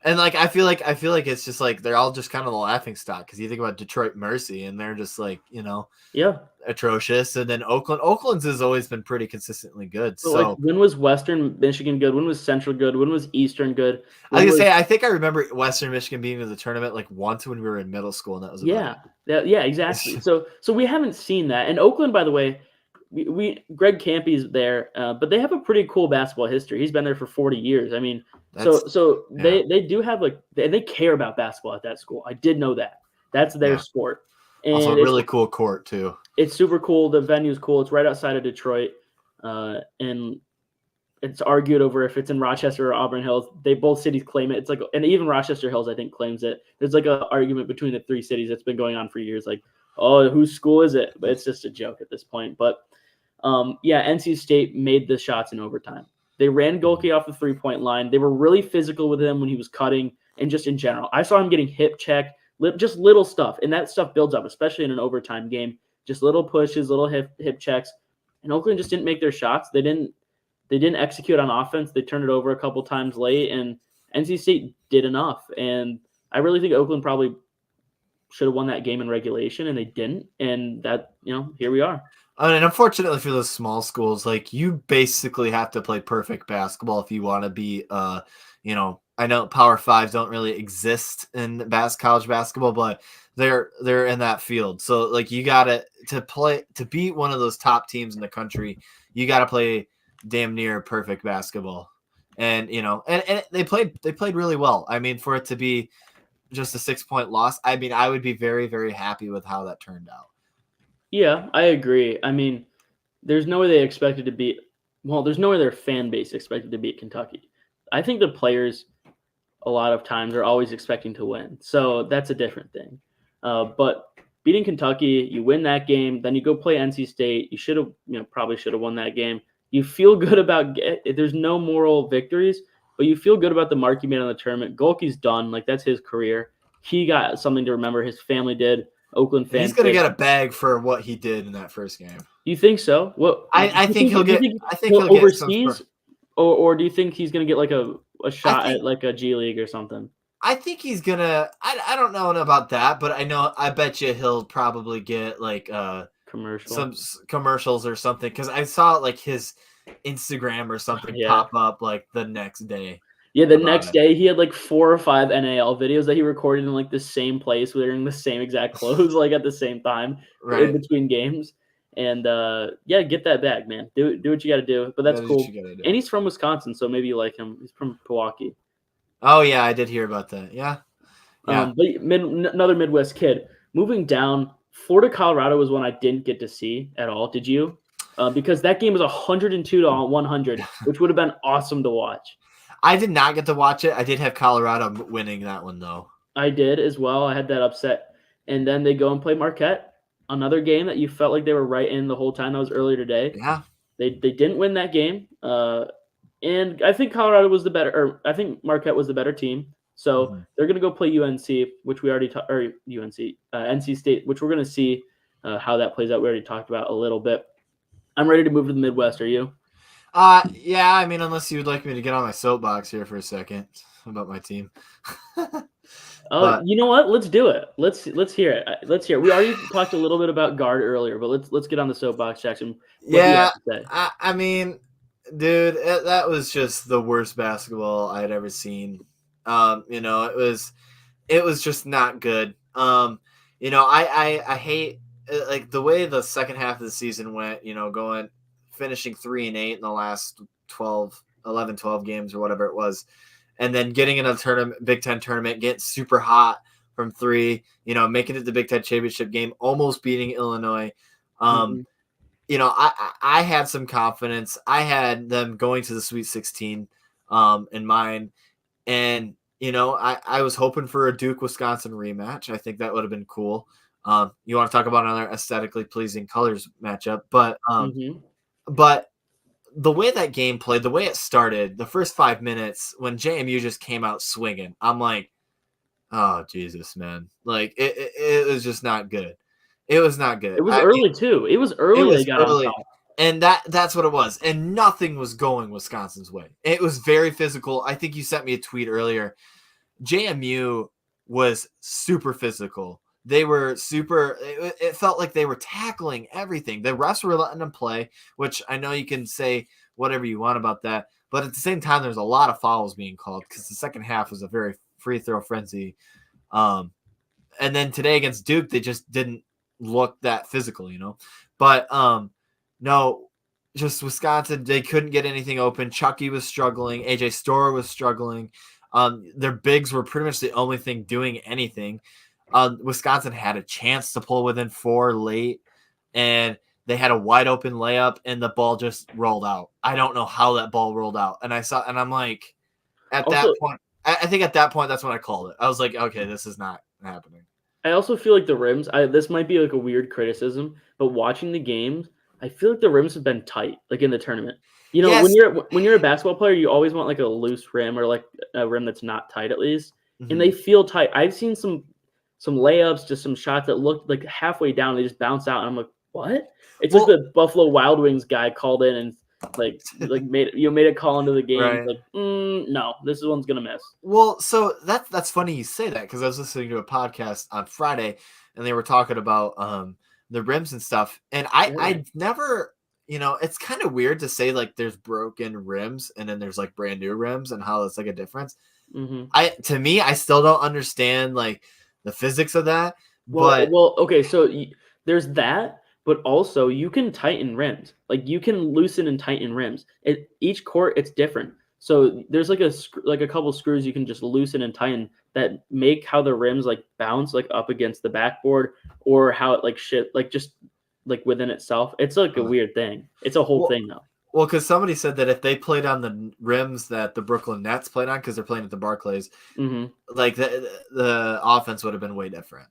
And like I feel like it's just like they're all just kind of the laughing stock because you think about Detroit Mercy and they're just like atrocious, and then Oakland's has always been pretty consistently good. So like, when was Western Michigan good? When was Central good? When was Eastern good? I was gonna say I think I remember Western Michigan being in the tournament like once when we were in middle school, and that was exactly. So we haven't seen that. And Oakland, by the way, we Greg Campy's there, but they have a pretty cool basketball history. He's been there for 40 years. I mean. They do have they care about basketball at that school. I did know that. That's their sport. And also a really cool court too. It's super cool. The venue's cool. It's right outside of Detroit. And it's argued over if it's in Rochester or Auburn Hills. Both cities claim it. It's like, and even Rochester Hills, I think, claims it. There's like an argument between the three cities that's been going on for years. Like, oh, whose school is it? But it's just a joke at this point. But NC State made the shots in overtime. They ran Golke off the 3-point line. They were really physical with him when he was cutting and just in general. I saw him getting hip checked, just little stuff. And that stuff builds up, especially in an overtime game. Just little pushes, little hip checks. And Oakland just didn't make their shots. They didn't execute on offense. They turned it over a couple times late, and NC State did enough. And I really think Oakland probably should have won that game in regulation, and they didn't. And that, here we are. And unfortunately for those small schools, like, you basically have to play perfect basketball if you want to be, I know Power Fives don't really exist in college basketball, but they're in that field. So, like, you got to beat one of those top teams in the country, you got to play damn near perfect basketball. And, and they played really well. I mean, for it to be just a 6-point loss, I mean, I would be very, very happy with how that turned out. Yeah, I agree. I mean, there's no way they expected to beat. Well, there's no way their fan base expected to beat Kentucky. I think the players, a lot of times, are always expecting to win. So that's a different thing. But beating Kentucky, you win that game, then you go play NC State. You should have, probably should have won that game. You feel good about. There's no moral victories, but you feel good about the mark you made on the tournament. Golke's done. Like, that's his career. He got something to remember. His family did. Oakland fans. He's going to get a bag for what he did in that first game. You think so? Well, I think he'll get. I think he'll overseas, or do you think he's going to get like a shot at like a G League or something? I think he's gonna. I don't know about that, but I bet you he'll probably get like some commercials or something, because I saw like his Instagram or something pop up like the next day. Yeah, the next day he had like 4 or 5 NAL videos that he recorded in like the same place, wearing the same exact clothes, like at the same time, right, in between games. And get that bag, man. Do what you got to do. But that's cool. And he's from Wisconsin, so maybe you like him. He's from Milwaukee. Oh yeah, I did hear about that. Yeah. But another Midwest kid. Moving down, Florida, Colorado was one I didn't get to see at all. Did you? Because that game was 102-100, which would have been awesome to watch. I did not get to watch it. I did have Colorado winning that one, though. I did as well. I had that upset. And then they go and play Marquette, another game that you felt like they were right in the whole time. That was earlier today. Yeah. They didn't win that game. And I think Colorado was the better – or I think Marquette was the better team. So they're going to go play UNC, which we already – or NC State, which we're going to see how that plays out. We already talked about a little bit. I'm ready to move to the Midwest. Are you? Yeah, I mean, unless you would like me to get on my soapbox here for a second about my team. You know what? Let's do it. Let's hear it. Let's hear it. We already talked a little bit about guard earlier, but let's get on the soapbox, Jackson. I mean, dude, that was just the worst basketball I had ever seen. It was just not good. I hate like the way the second half of the season went, finishing 3-8 in the last 11, 12 games or whatever it was. And then getting in a tournament, Big Ten tournament, getting super hot from 3, making it the Big Ten championship game, almost beating Illinois. I had some confidence. I had them going to the Sweet 16 in mind. And, I was hoping for a Duke-Wisconsin rematch. I think that would have been cool. You want to talk about another aesthetically pleasing colors matchup, but the way that game played, the way it started, the first 5 minutes when JMU just came out swinging, I'm like, oh Jesus, man! Like it was just not good. It was not good. It was early too. It was early. They got on top. And that's what it was. And nothing was going Wisconsin's way. It was very physical. I think you sent me a tweet earlier. JMU was super physical. They were it felt like they were tackling everything. The refs were letting them play, which I know you can say whatever you want about that. But at the same time, there's a lot of fouls being called because the second half was a very free throw frenzy. And then today against Duke, they just didn't look that physical, But no, just Wisconsin, they couldn't get anything open. Chucky was struggling. AJ Storr was struggling. Their bigs were pretty much the only thing doing anything. Wisconsin had a chance to pull within 4 late, and they had a wide open layup, and the ball just rolled out. I don't know how that ball rolled out. And I'm like, that point, I think at that point, that's when I called it. I was like, okay, this is not happening. I also feel like the rims, this might be like a weird criticism, but watching the games, I feel like the rims have been tight, like in the tournament. Yes. When you're a basketball player, you always want like a loose rim or like a rim that's not tight at least, and they Mhm. feel tight. I've seen some layups, just some shots that look like halfway down, they just bounce out, and I'm like, what? It's like Well, the Buffalo Wild Wings guy called in and like made a call into the game. He's right. like, no, this one's gonna miss. Well, so that's funny you say that because I was listening to a podcast on Friday and they were talking about the rims and stuff. And I never, it's kind of weird to say like there's broken rims and then there's like brand new rims and how it's like a difference. Mm-hmm. To me, I still don't understand like the physics of that, but Okay. So there's that, but also you can tighten rims. Like you can loosen and tighten rims. Each court it's different. So there's like a couple screws you can just loosen and tighten that make how the rims like bounce like up against the backboard or how it like shit like just like within itself. It's like a weird thing. It's a whole well, thing though. well, because somebody said that if they played on the rims that the Brooklyn Nets played on, because they're playing at the Barclays, Mm-hmm. like the offense would have been way different.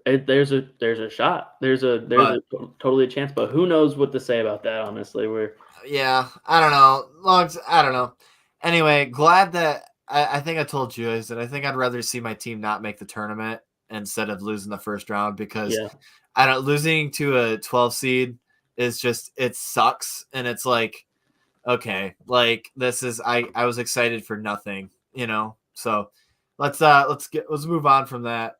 There's a shot. There's totally a chance, but who knows what to say about that? Honestly, Yeah, I don't know. I don't know. Anyway, glad that I think I told you is that I think I'd rather see my team not make the tournament instead of losing the first round because yeah. I don't losing to a 12 seed is just it sucks and it's like okay, like this is I was excited for nothing, So let's move on from that.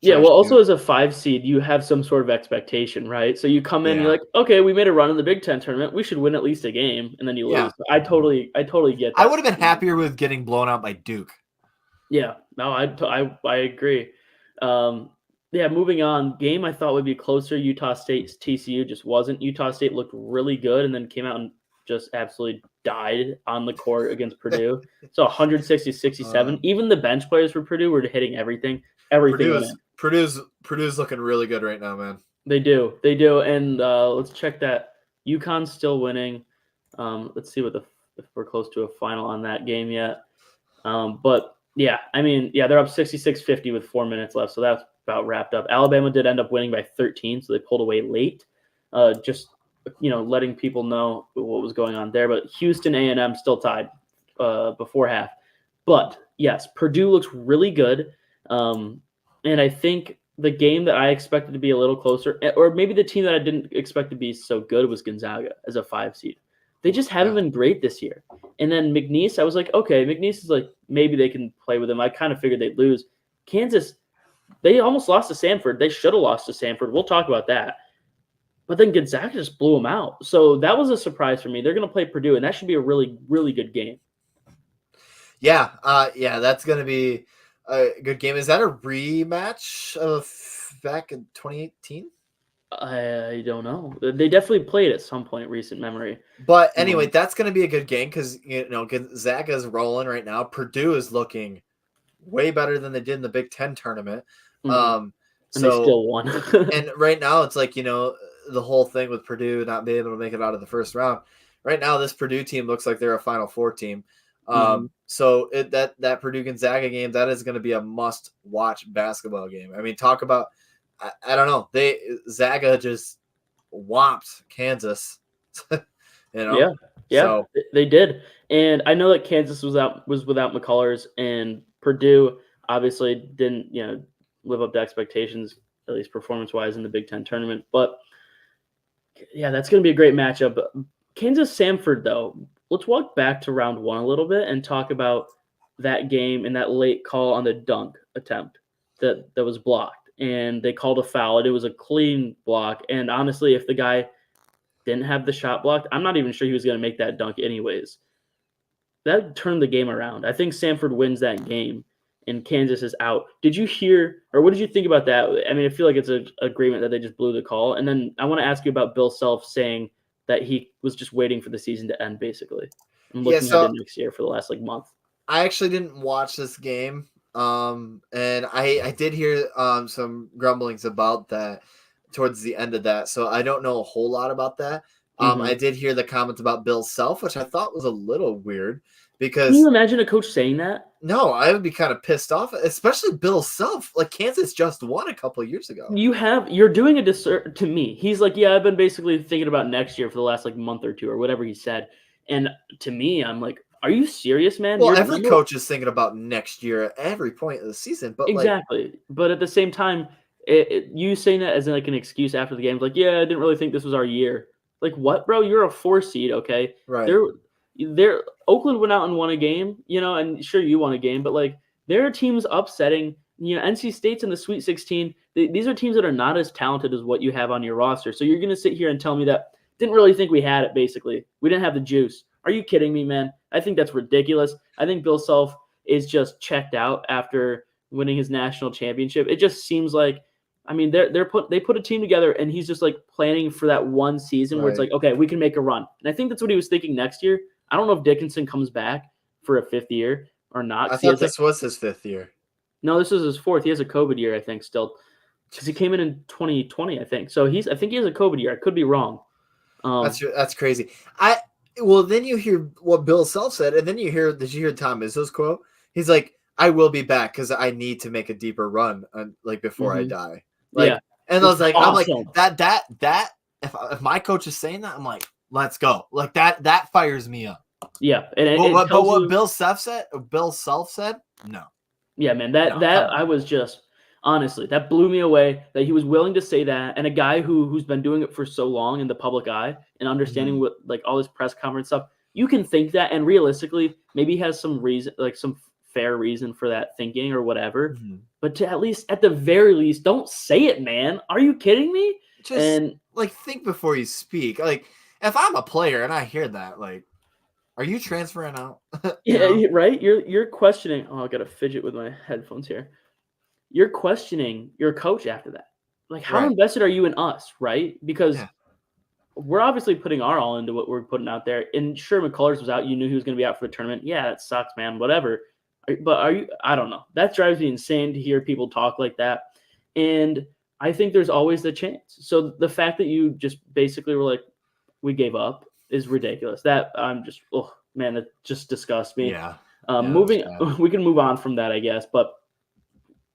Yeah, Trash well, can. also as a 5 seed, you have some sort of expectation, right? So you come in, you're Yeah. like, okay, we made a run in the Big Ten tournament. We should win at least a game, and then you Yeah. lose. I totally get I that. would have been happier with getting blown out by Duke. Yeah, no, I agree. Yeah, moving on. Game I thought would be closer. Utah State's TCU just wasn't. Utah State looked really good, and then came out and just absolutely died on the court against Purdue. So 160-67. Even the bench players for Purdue were hitting everything. Everything went in. Purdue's looking really good right now, man. They do, and let's check that. UConn's still winning. Let's see if we're close to a final on that game yet. But yeah, I mean, yeah, they're up 66-50 with 4 minutes left, so that's about wrapped up. Alabama did end up winning by 13, so they pulled away late. Just letting people know what was going on there. But Houston A&M still tied before half. But yes, Purdue looks really good, and I think the game that I expected to be a little closer, or maybe the team that I didn't expect to be so good was Gonzaga as a 5 seed. They just haven't been great this year. And then McNeese, I was like, okay, McNeese is like, maybe they can play with him. I kind of figured they'd lose. Kansas, they almost lost to Samford. They should have lost to Samford. We'll talk about that. But then Gonzaga just blew them out. So that was a surprise for me. They're going to play Purdue, and that should be a really, really good game. Yeah, that's going to be a good game. Is that a rematch of back in 2018? I don't know. They definitely played at some point, recent memory. But anyway, that's going to be a good game because Gonzaga is rolling right now. Purdue is looking way better than they did in the Big Ten tournament. And they still won. And right now, it's like the whole thing with Purdue not being able to make it out of the first round. Right now, this Purdue team looks like they're a Final Four team. So that Purdue Gonzaga game, that is going to be a must-watch basketball game. I mean, talk about. I don't know. Zaga just whopped Kansas. Yeah, so, they did. And I know that Kansas was without McCullers, and Purdue obviously didn't live up to expectations, at least performance-wise, in the Big Ten tournament. But yeah, that's going to be a great matchup. Kansas Samford, though, let's walk back to round 1 a little bit and talk about that game and that late call on the dunk attempt that was blocked. And they called a foul. It was a clean block. And honestly, if the guy didn't have the shot blocked, I'm not even sure he was going to make that dunk anyways. That turned the game around. I think Samford wins that game, and Kansas is out. Did you hear, or what did you think about that? I mean, I feel like it's an agreement that they just blew the call. And then I want to ask you about Bill Self saying that he was just waiting for the season to end, basically, and looking at it next year for the last month. I actually didn't watch this game. And I did hear some grumblings about that towards the end of that. So I don't know a whole lot about that. I did hear the comments about Bill Self, which I thought was a little weird Can because you imagine a coach saying that? no, I would be kind of pissed off, especially Bill Self. Like Kansas just won a couple of years ago. You're doing a disservice to me. He's like, yeah, I've been basically thinking about next year for the last like month or two or whatever he said. And to me, I'm like, are you serious, man? Well, every coach is thinking about next year at every point of the season, but exactly. But at the same time, you saying that as like an excuse after the game, like, yeah, I didn't really think this was our year. Like, what, bro? You're a 4 seed, okay? right. They're Oakland went out and won a game, and sure you won a game, but like there are teams upsetting. NC State's in the Sweet 16. These are teams that are not as talented as what you have on your roster. So you're gonna sit here and tell me that didn't really think we had it. Basically, we didn't have the juice. Are you kidding me, man? I think that's ridiculous. I think Bill Self is just checked out after winning his national championship. It just seems like, I mean, they put a team together, and he's just like planning for that one season where it's like, okay, we can make a run. And I think that's what he was thinking next year. I don't know if Dickinson comes back for a 5th year or not. I thought this was his 5th year. No, this is his 4th. He has a COVID year, I think, still, because he came in 2020, I think. So I think he has a COVID year. I could be wrong. That's crazy. Then you hear what Bill Self said, and then did you hear Tom Izzo's quote? He's like, "I will be back because I need to make a deeper run, before I die." Yeah, and I was like, awesome. I'm like that. If my coach is saying that, I'm like, let's go. Like that fires me up. Yeah, but what Bill Self said, no. Yeah, man, that I was just honestly, that blew me away that he was willing to say that, and a guy who's been doing it for so long in the public eye and understanding what like all this press conference stuff, you can think that, and realistically, maybe he has some reason, like some fair reason for that thinking or whatever. But to at the very least, don't say it, man. Are you kidding me? Just think before you speak. Like if I'm a player and I hear that, like, are you transferring out? Yeah, right. You're questioning. Oh, I got to fidget with my headphones here. You're questioning your coach after that. Like, how invested are you in us, right? Because we're obviously putting our all into what we're putting out there. And sure, McCullers was out. You knew he was going to be out for the tournament. Yeah, that sucks, man. Whatever. But are you? I don't know. That drives me insane to hear people talk like that. And I think there's always the chance. So the fact that you just basically were like, we gave up is ridiculous. That I'm just, oh man, it just disgusts me. Yeah. We can move on from that, I guess. But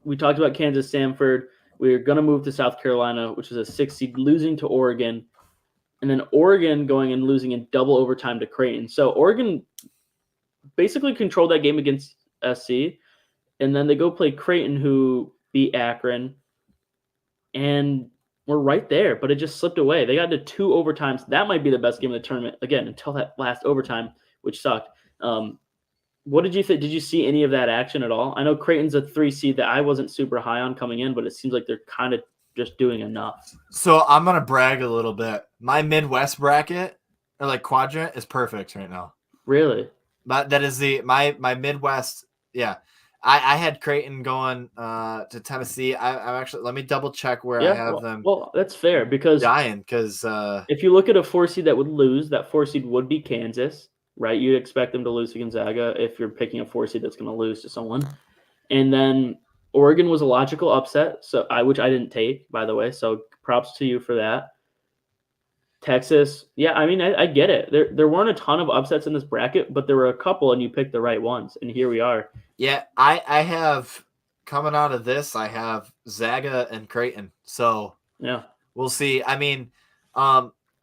we talked about Kansas Samford. We're going to move to South Carolina, which is a 6 seed, losing to Oregon. And then Oregon going and losing in double overtime to Creighton. So Oregon basically controlled that game against SC. And then they go play Creighton, who beat Akron. And we're right there, but it just slipped away. They got to 2 overtimes. That might be the best game of the tournament, again, until that last overtime, which sucked. What did you think? Did you see any of that action at all? I know Creighton's a 3 seed that I wasn't super high on coming in, but it seems like they're kind of just doing enough. So I'm going to brag a little bit. My Midwest bracket, or like quadrant, is perfect right now. Really? But that is my Midwest. Yeah. I had Creighton going to Tennessee. I'm actually, let me double check where I have them. Well, that's fair because if you look at a 4 seed that would lose, that 4 seed would be Kansas. Right, you'd expect them to lose to Gonzaga if you're picking a 4 seed that's going to lose to someone. And then Oregon was a logical upset, which I didn't take, by the way. So props to you for that. Texas, yeah, I mean, I get it. There weren't a ton of upsets in this bracket, but there were a couple, and you picked the right ones. And here we are. Yeah, I have coming out of this, I have Zaga and Creighton. So yeah, we'll see. I mean,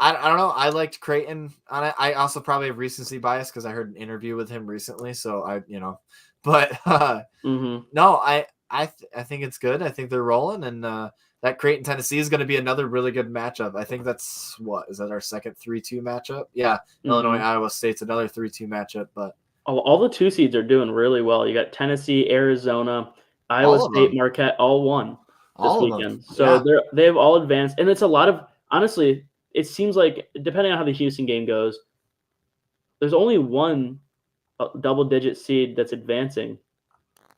I don't know. I liked Creighton on it. I also probably have recency bias because I heard an interview with him recently. So but no, I think it's good. I think they're rolling, and that Creighton Tennessee is going to be another really good matchup. I think that's is that our second 3-2 matchup? Yeah, Illinois Iowa State's another 3-2 matchup. But all the 2 seeds are doing really well. You got Tennessee, Arizona, Iowa State, Marquette, all won this weekend. So they have all advanced, and it's a lot of honestly. It seems like, depending on how the Houston game goes, there's only one double-digit seed that's advancing,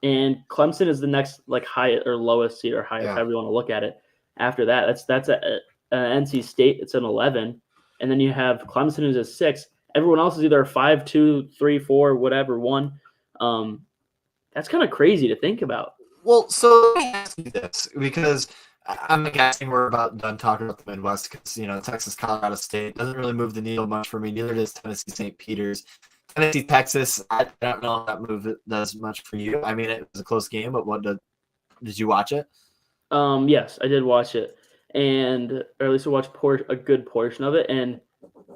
and Clemson is the next like highest or lowest seed or highest, however you want to look at it. After that, that's a NC State. It's an 11, and then you have Clemson who's a 6. Everyone else is either 5, 2, 3, 4, whatever 1. That's kind of crazy to think about. Well, so let me ask you this, because I'm guessing we're about done talking about the Midwest because Texas, Colorado State doesn't really move the needle much for me. Neither does Tennessee, St. Peter's. Tennessee, Texas. I don't know if that move does much for you. I mean, it was a close game, but did you watch it? Yes, I did watch it, or at least I watched a good portion of it, and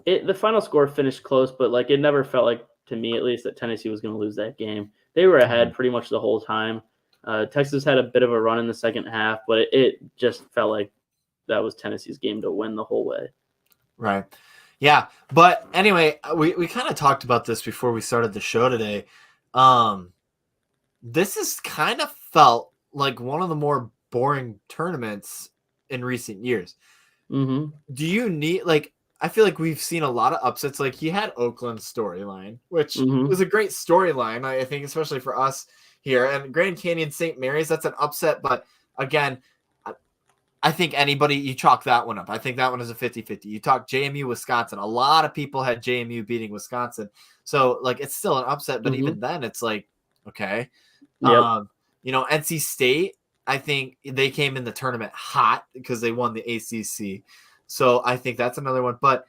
the final score finished close, but like it never felt like, to me at least, that Tennessee was going to lose that game. They were ahead pretty much the whole time. Texas had a bit of a run in the second half, but it just felt like that was Tennessee's game to win the whole way. Right. Yeah. But anyway, we kind of talked about this before we started the show today. This has kind of felt like one of the more boring tournaments in recent years. Mm-hmm. Do you need, I feel like we've seen a lot of upsets. Like he had Oakland's storyline, which was a great storyline, I think, especially for us here. And Grand Canyon, St. Mary's, that's an upset. But again, I think you chalk that one up. I think that one is a 50-50. You talk JMU, Wisconsin. A lot of people had JMU beating Wisconsin. So, it's still an upset. But even then, it's like, okay. Yep. NC State, I think they came in the tournament hot because they won the ACC. So I think that's another one. But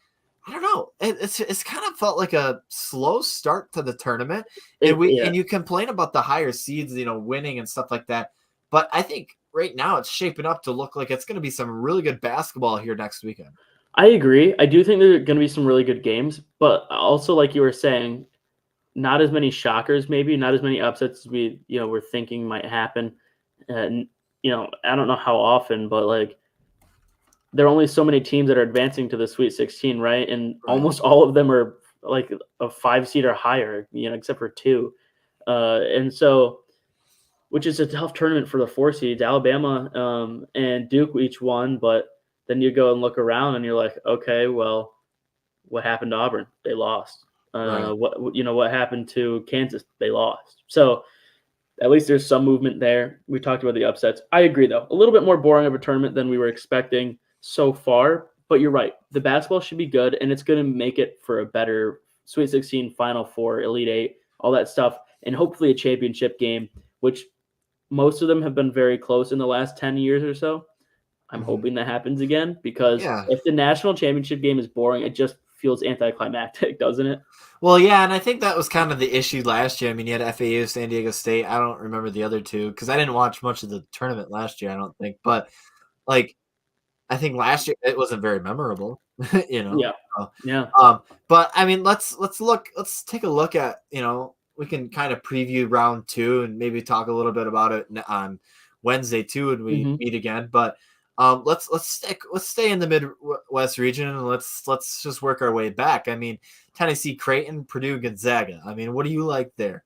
I don't know. It's kind of felt like a slow start to the tournament. And you complain about the higher seeds, winning and stuff like that. But I think right now it's shaping up to look like it's going to be some really good basketball here next weekend. I agree. I do think there are going to be some really good games, but also, like you were saying, not as many shockers, maybe not as many upsets as we, were thinking might happen. And, I don't know how often, but there are only so many teams that are advancing to the Sweet 16, right? And almost all of them are like a 5 seed or higher, except for 2. And so, which is a tough tournament for the 4 seeds. Alabama and Duke each won, but then you go and look around and you're like, okay, well, what happened to Auburn? They lost. What happened to Kansas? They lost. So at least there's some movement there. We talked about the upsets. I agree, though. A little bit more boring of a tournament than we were expecting so far, but you're right. The basketball should be good, and it's going to make it for a better Sweet 16, Final Four, Elite Eight, all that stuff, and hopefully a championship game, which most of them have been very close in the last 10 years or so. I'm hoping that happens again because if the national championship game is boring, it just feels anticlimactic, doesn't it? Well, yeah, and I think that was kind of the issue last year. I mean, you had FAU, San Diego State. I don't remember the other two because I didn't watch much of the tournament last year, I don't think. But, I think last year it wasn't very memorable, Yeah. Yeah. But, I mean, let's take a look at, we can kind of preview round 2 and maybe talk a little bit about it on Wednesday too when we meet again. But let's stay in the Midwest region and let's just work our way back. I mean, Tennessee, Creighton, Purdue, Gonzaga. I mean, what do you like there?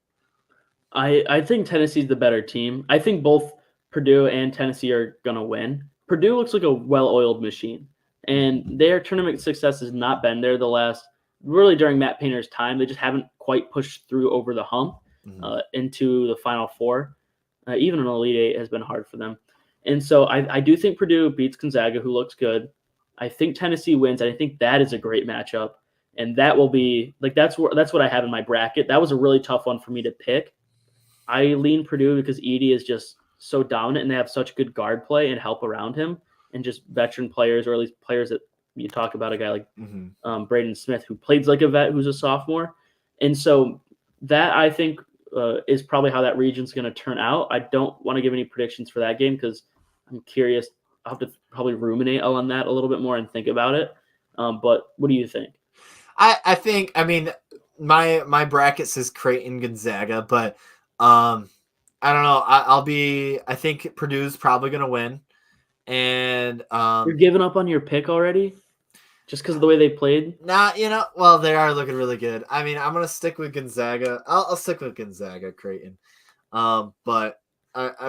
I think Tennessee's the better team. I think both Purdue and Tennessee are gonna win. Purdue looks like a well-oiled machine, and their tournament success has not been there really during Matt Painter's time. They just haven't quite pushed through over the hump into the Final Four. Even an Elite Eight has been hard for them. And so I do think Purdue beats Gonzaga, who looks good. I think Tennessee wins, and I think that is a great matchup. And that will be that's what I have in my bracket. That was a really tough one for me to pick. I lean Purdue because Edey is just so dominant, and they have such good guard play and help around him, and just veteran players, or at least players that you talk about, a guy like Braden Smith, who plays like a vet, who's a sophomore. And so that, I think, is probably how that region's going to turn out. I don't want to give any predictions for that game because I'm curious. I'll have to probably ruminate on that a little bit more and think about it. But what do you think? I think, I mean, my bracket says Creighton, Gonzaga, but I don't know. I think Purdue's probably going to win. And you're giving up on your pick already? Just because of the way they played? Nah, well, they are looking really good. I mean, I'm going to stick with Gonzaga. I'll stick with Gonzaga, Creighton. But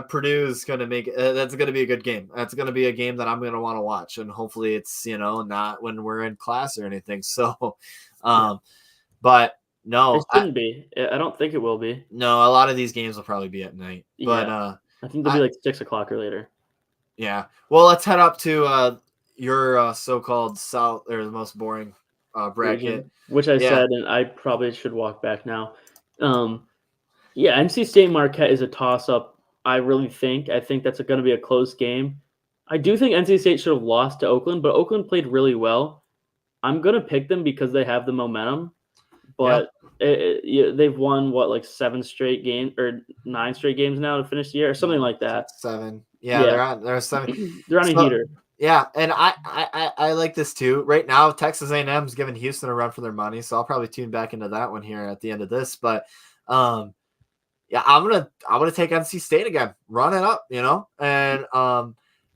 Purdue is going to make it. That's going to be a good game. That's going to be a game that I'm going to want to watch. And hopefully it's, not when we're in class or anything. So, but no. It shouldn't be. I don't think it will be. No, a lot of these games will probably be at night. But I think they'll be like 6 o'clock or later. Yeah. Well, let's head up to your so-called south or the most boring bracket, which I said, and I probably should walk back now. NC State Marquette is a toss-up. I think that's going to be a close game. I do think NC State should have lost to Oakland, but Oakland played really well. I'm gonna pick them because they have the momentum, Yeah. but they've won what, like 7 straight games or 9 straight games now to finish the year or something like that. 7. Yeah, Yeah, they're 7. they're on a So, heater. yeah, and I like this too. Right now, Texas A&M is giving Houston a run for their money, so I'll probably tune back into that one here at the end of this. But yeah, I'm gonna take NC State again, run it up, and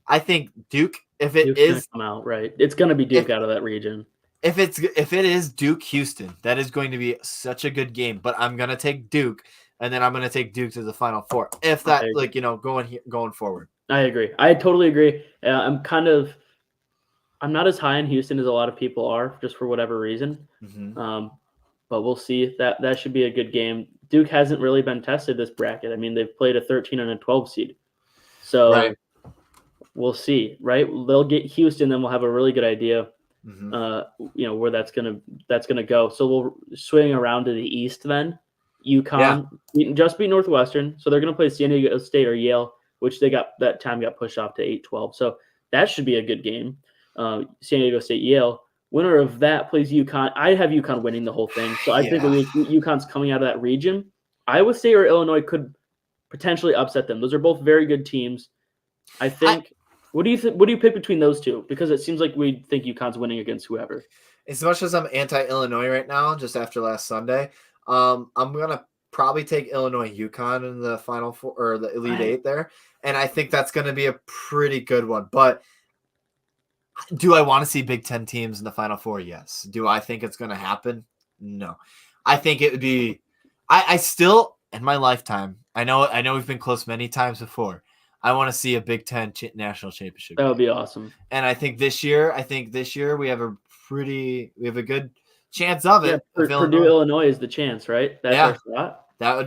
I think Duke, if it Duke's gonna is come out, right? It's gonna be Duke out of that region. if it is Duke Houston, that is going to be such a good game. But I'm gonna take Duke, and then I'm gonna take Duke to the Final Four. If that going forward. I agree. I totally agree. I'm not as high in Houston as a lot of people are, just for whatever reason. Mm-hmm. But we'll see. That should be a good game. Duke hasn't really been tested this bracket. I mean, they've played a 13 and a 12 seed, so Right. we'll see. Right? They'll get Houston, then we'll have a really good idea. Mm-hmm. Where that's gonna go. So we'll swing around to the East then. UConn just beat Northwestern, so they're gonna play San Diego State or Yale, which got pushed off to 8-12. So that should be a good game. San Diego State Yale. Winner of that plays UConn. I have UConn winning the whole thing. So I think UConn's coming out of that region. Iowa State or Illinois could potentially upset them. Those are both very good teams. I think. What do you think? What do you pick between those two? Because it seems like we think UConn's winning against whoever. As much as I'm anti-Illinois right now, just after last Sunday, I'm gonna probably take Illinois UConn in the Final Four or the Elite Eight there, and I think that's gonna be a pretty good one. But do I want to see Big Ten teams in the Final Four? Yes. Do I think it's gonna happen? No. I think it would be. I still in my lifetime. I know we've been close many times before. I want to see a Big Ten national championship. That would be awesome. And I think this year we have a good chance of it. Yeah, Purdue, Illinois is the chance, right? That's our shot. That would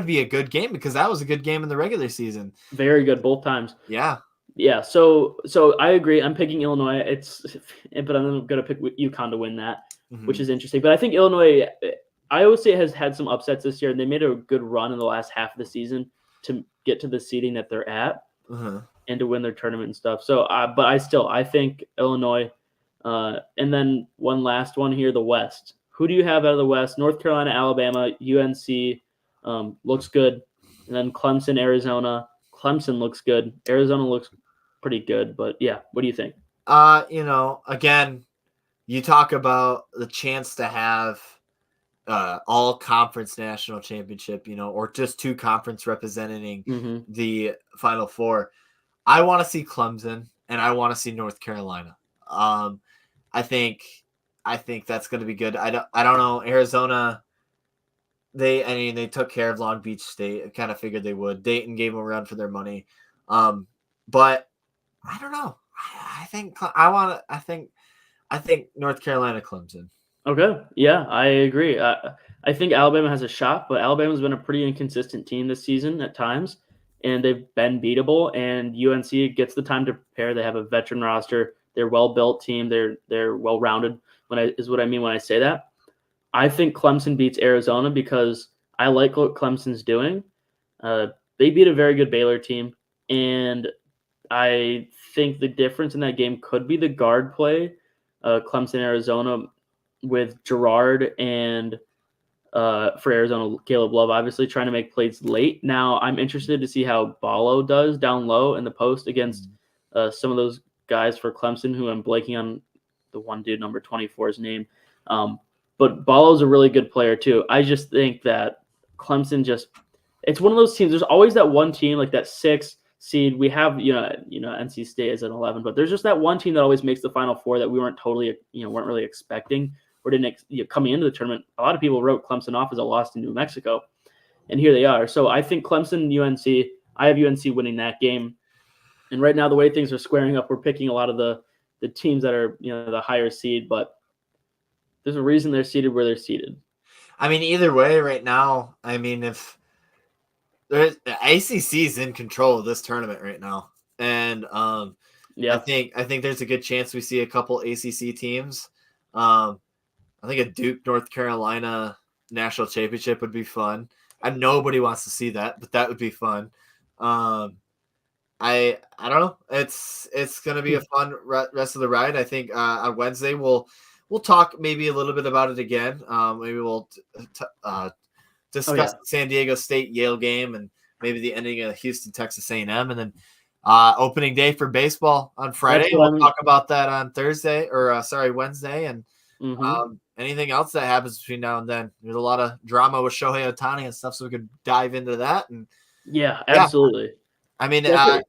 be a good game because that was a good game in the regular season. Very good both times. Yeah. Yeah. So I agree. I'm picking Illinois. But I'm going to pick UConn to win that, which is interesting. But I think Illinois, Iowa State has had some upsets this year, and they made a good run in the last half of the season to get to the seeding that they're at and to win their tournament and stuff. So, but I think Illinois. And then one last one here, the West. Who do you have out of the West? North Carolina, Alabama, UNC looks good. And then Clemson, Arizona. Clemson looks good. Arizona looks pretty good. But yeah, what do you think? Again, you talk about the chance to have all conference national championship, or just 2 conference representing the Final Four. I want to see Clemson and I want to see North Carolina. I think that's going to be good. I don't know. Arizona, they took care of Long Beach State. I kind of figured they would. Dayton gave them a run for their money. But I don't know. I think North Carolina, Clemson. Okay. Yeah, I agree. I think Alabama has a shot, but Alabama's been a pretty inconsistent team this season at times, and they've been beatable. And UNC gets the time to prepare. They have a veteran roster. They're a well-built team. They're well-rounded. Is what I mean when I say that. I think Clemson beats Arizona because I like what Clemson's doing. They beat a very good Baylor team, and I think the difference in that game could be the guard play. Clemson, Arizona, with Gerard and for Arizona, Caleb Love obviously trying to make plays late. Now I'm interested to see how Ballo does down low in the post against some of those guys for Clemson, who I'm blanking on the one dude, number 24's name. But Ballo's a really good player too. I just think that Clemson it's one of those teams. There's always that one team, like that 6 seed. We have, NC State is at 11, but there's just that one team that always makes the Final Four that we weren't really expecting or didn't coming into the tournament. A lot of people wrote Clemson off as a loss to New Mexico, and here they are. So I think Clemson, UNC. I have UNC winning that game. And right now, the way things are squaring up, we're picking a lot of the teams that are the higher seed, but there's a reason they're seated where they're seated. I mean, either way, right now, if there's ACC is in control of this tournament right now, and I think there's a good chance we see a couple ACC teams. I think a Duke North Carolina national championship would be fun. And nobody wants to see that, but that would be fun. I don't know. It's gonna be a fun rest of the ride. I think on Wednesday we'll talk maybe a little bit about it again. Maybe we'll discuss the San Diego State Yale game and maybe the ending of Houston Texas A&M, and then opening day for baseball on Friday. We'll talk about that on Thursday Wednesday, and anything else that happens between now and then. There's a lot of drama with Shohei Ohtani and stuff, so we could dive into that. And absolutely. I mean, definitely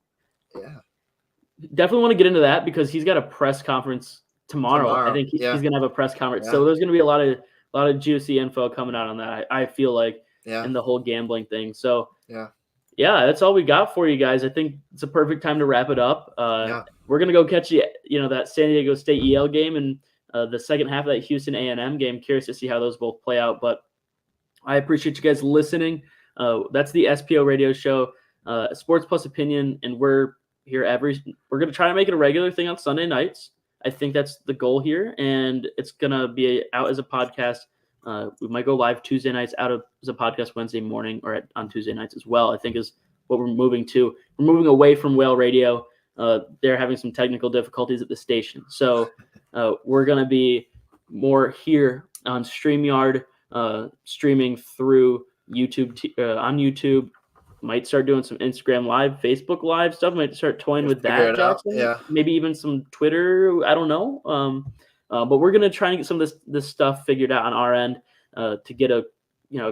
want to get into that because he's got a press conference tomorrow. I think he's going to have a press conference. So there's going to be a lot of juicy info coming out on that. I feel like in the whole gambling thing. So that's all we got for you guys. I think it's a perfect time to wrap it up. We're going to go catch that San Diego State Yale game and the second half of that Houston A&M game. Curious to see how those both play out, but I appreciate you guys listening. That's the SPO radio show, Sports Plus Opinion, and we're here we're going to try to make it a regular thing on Sunday nights. I think that's the goal here, and it's going to be out as a podcast. We might go live Tuesday nights, out as a podcast Wednesday morning, or on Tuesday nights as well, I think is what we're moving to. We're moving away from Whale Radio. They're having some technical difficulties at the station. So we're going to be more here on StreamYard, streaming through YouTube, on YouTube. Might start doing some Instagram Live, Facebook Live stuff. Might start toying with that, Jackson. Maybe even some Twitter. I don't know. But we're gonna try and get some of this stuff figured out on our end to get a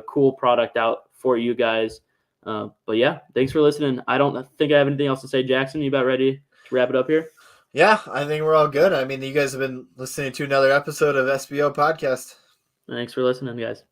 cool product out for you guys. But yeah, thanks for listening. I don't think I have anything else to say. Jackson, you about ready to wrap it up here? Yeah, I think we're all good. I mean, you guys have been listening to another episode of SBO Podcast. Thanks for listening, guys.